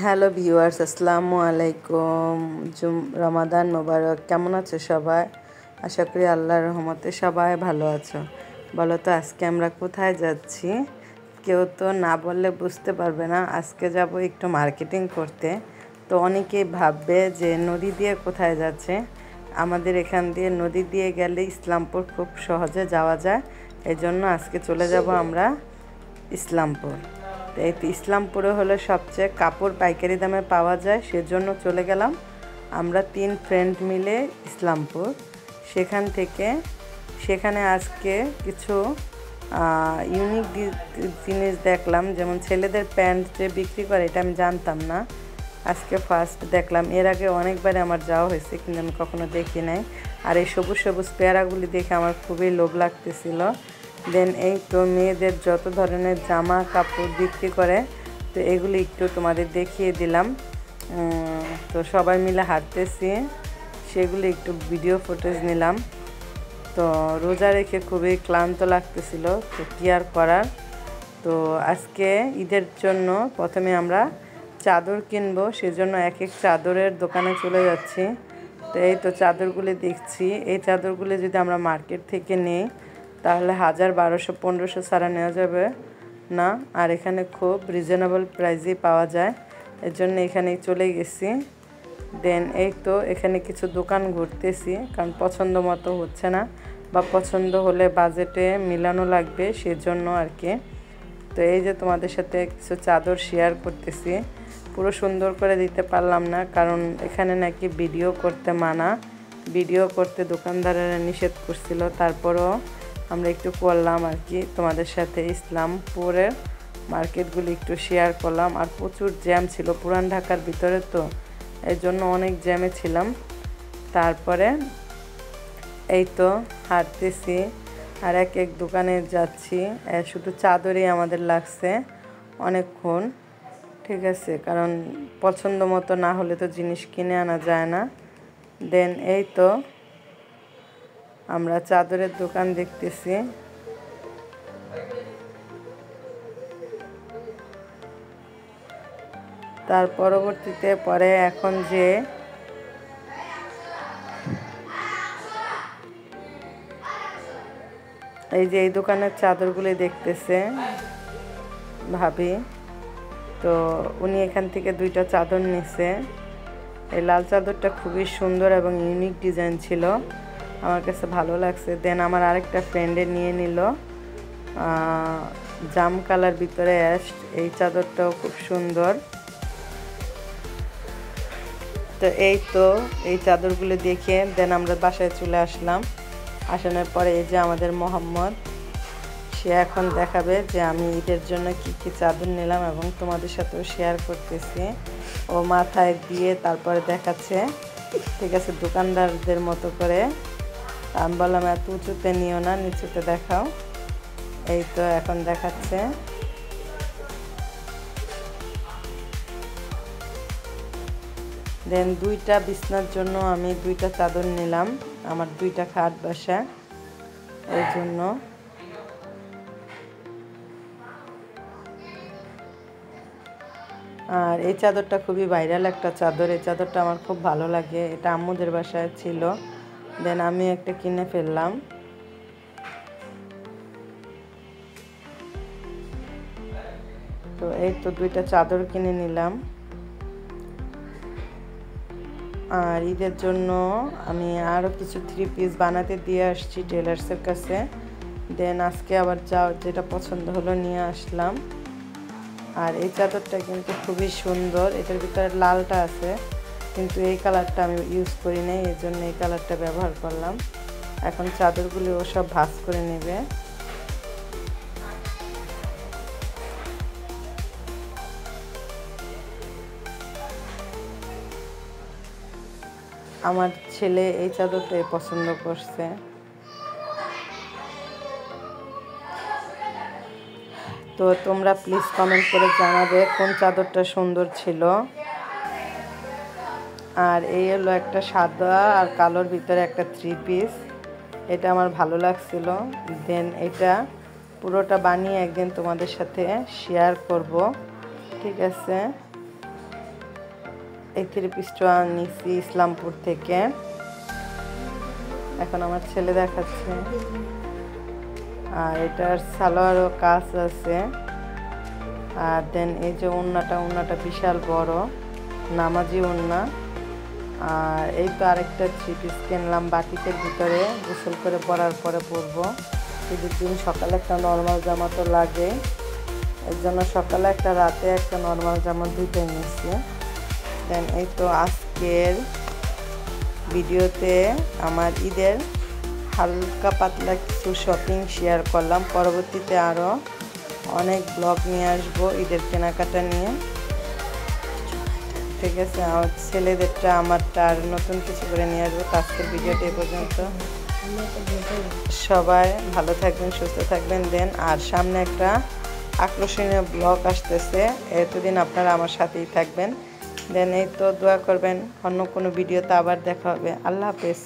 Hello viewers, আসসালামু আলাইকুম। রমাদান মোবারক। কেমন আছো সবাই? আশা করি আল্লাহর রহমতে সবাই ভালো আছো। বলো তো আজকে আমরা কোথায় যাচ্ছি? কেউ তো না বললে বুঝতে পারবে না। আজকে যাব একটু মার্কেটিং করতে। তো অনেকেই ভাববে যে নদী দিয়ে কোথায় যাচ্ছে। আমাদের এখান দিয়ে নদী দিয়ে গেলে ইসলামপুর খুব সহজে যাওয়া যায়। এই জন্য আজকে চলে যাব আমরা ইসলামপুর। এই তো ইসলামপুরে হলো সবচেয়ে কাপড় পাইকারি দামে পাওয়া যায়, সেজন্য চলে গেলাম আমরা 3 ফ্রেন্ড মিলে ইসলামপুর। সেখানে আজকে কিছু ইউনিক জিনিস দেখলাম, যেমন ছেলেদের প্যান্ট যে বিক্রি করে, এটা আমি জানতাম না, আজকে ফার্স্ট দেখলাম। এর আগে অনেকবারে আমার যাওয়া হয়েছে, কিন্তু আমি কখনো দেখি নাই। আর এই সবুজ সবুজ পেয়ারাগুলি দেখে আমার খুবই লোভ লাগতেছিল। দেন এই তো মেয়েদের যত ধরনের জামা কাপড় বিক্রি করে, তো এগুলি একটু তোমাদের দেখিয়ে দিলাম। তো সবাই মিলে হাঁটতেছি, সেগুলি একটু ভিডিও ফুটেজ নিলাম। তো রোজা রেখে খুবই ক্লান্ত লাগতেছিল, তো কী আর করার। তো আজকে ঈদের জন্য প্রথমে আমরা চাদর কিনবো, সেজন্য এক এক চাদরের দোকানে চলে যাচ্ছি। তো এই তো চাদরগুলি দেখছি, এই চাদরগুলি যদি আমরা মার্কেট থেকে নিই তাহলে 1000, 1200, 1500 ছাড়া নেওয়া যাবে না। আর এখানে খুব রিজনেবল প্রাইসেই পাওয়া যায়, এর জন্য এখানেই চলে গেছি। দেন এই তো এখানে কিছু দোকান ঘুরতেছি, কারণ পছন্দ মতো হচ্ছে না, বা পছন্দ হলে বাজেটে মিলানো লাগবে, সেজন্য আর কি। তো এই যে তোমাদের সাথে কিছু চাদর শেয়ার করতেছি। পুরো সুন্দর করে দিতে পারলাম না, কারণ এখানে নাকি ভিডিও করতে মানা, ভিডিও করতে দোকানদারেরা নিষেধ করছিল। তারপরও আমরা একটু করলাম আর কি, তোমাদের সাথে ইসলামপুরের মার্কেটগুলি একটু শেয়ার করলাম। আর প্রচুর জ্যাম ছিল পুরান ঢাকার ভিতরে, তো এই জন্য অনেক জ্যামে ছিলাম। তারপরে এই তো হাঁটতেছি আর এক এক দোকানে যাচ্ছি। শুধু চাদরই আমাদের লাগছে অনেকক্ষণ, ঠিক আছে, কারণ পছন্দ মতো না হলে তো জিনিস কিনে আনা যায় না। দেন এই তো আমরা চাদরের দোকান দেখতেছি। তার পরবর্তীতে পরে এখন যে এই দোকানের চাদরগুলি দেখতেছে ভাবি, তো উনি এখান থেকে 2টা চাদর নিছে। এই লাল চাদরটা খুবই সুন্দর এবং ইউনিক ডিজাইন ছিল, আমার কাছে ভালো লাগছে। দেন আমার আরেকটা ফ্রেন্ডে নিয়ে নিল জাম কালার ভিতরে অ্যাশ, এই চাদরটাও খুব সুন্দর। তো এই তো এই চাদরগুলো দেখে দেন আমরা বাসায় চলে আসলাম। আসানোর পরে এই যে আমাদের মোহাম্মদ, সে এখন দেখাবে যে আমি ঈদের জন্য কি কি চাদর নিলাম, এবং তোমাদের সাথেও শেয়ার করতেছি। ও মাথায় দিয়ে তারপরে দেখাচ্ছে, ঠিক আছে, দোকানদারদের মতো করে। আমি বললাম এত উঁচুতে নিও না, নিচুতে দেখাও। এই তো এখন দেখাচ্ছে। দেন 2টা বিছনার জন্য আমি 2টা চাদর নিলাম, আমার 2টা খাট বাসা, এই জন্য। আর এই চাদরটা খুবই ভাইরাল একটা চাদর, এই চাদরটা আমার খুব ভালো লাগে, এটা আম্মুদের বাসায় ছিল। দেন আমি একটা কিনে ফেললাম। তো এই তো 2টা চাদর কিনে নিলাম। আর ঈদের জন্য আমি আরও কিছু 3 পিস বানাতে দিয়ে আসছি টেলার্সের কাছে। দেন আজকে আবার যেটা পছন্দ হলো নিয়ে আসলাম। আর এই চাদরটা কিন্তু খুবই সুন্দর, এটার ভিতরে লালটা আছে, কিন্তু এই কালারটা আমি ইউজ করি নাই, এই জন্য এই কালারটা ব্যবহার করলাম। এখন চাদরগুলি ও সব ভাঁজ করে নেবে। আমার ছেলে এই চাদরটাই পছন্দ করছে। তো তোমরা প্লিজ কমেন্ট করে জানাবে কোন চাদরটা সুন্দর ছিল। আর এই হলো একটা সাদা আর কালোর ভিতরে একটা 3 পিস, এটা আমার ভালো লাগছিল। দেন এটা পুরোটা বানিয়ে একদিন তোমাদের সাথে শেয়ার করব, ঠিক আছে। এই 3 পিসটা নিচ্ছি ইসলামপুর থেকে। এখন আমার ছেলে দেখাচ্ছে। আর এটার সালোয়ারও কাজ আছে। আর দেন এই যে ওড়নাটা বিশাল বড় নামাজি ওড়না। আর এই তো আরেকটা 3 পিস কিনলাম বাটিকের ভিতরে, গোসল করে পরার পরে পরবো। ঈদের দিন সকালে একটা নর্মাল জামা তো লাগে, এর জন্য সকালে একটা রাতে একটা নর্মাল জামা দুটোই নিচ্ছি। দেন এই তো আজকের ভিডিওতে আমার ঈদের হালকা পাতলা কিছু শপিং শেয়ার করলাম। পরবর্তীতে আরও অনেক ব্লগ নিয়ে আসবো ঈদের কেনাকাটা নিয়ে, ঠিক আছে। আমার ছেলেদেরটা আমারটা আর নতুন কিছু করে নিয়ে আসবো। আজকের ভিডিওটা এই পর্যন্ত। সবাই ভালো থাকবেন, সুস্থ থাকবেন। দেন আর সামনে একটা আকর্ষণীয় ব্লগ আসতেছে, এতদিন আপনারা আমার সাথেই থাকবেন। দেন এই তো দোয়া করবেন, অন্য কোনো ভিডিওতে আবার দেখা হবে। আল্লাহ হাফেজ।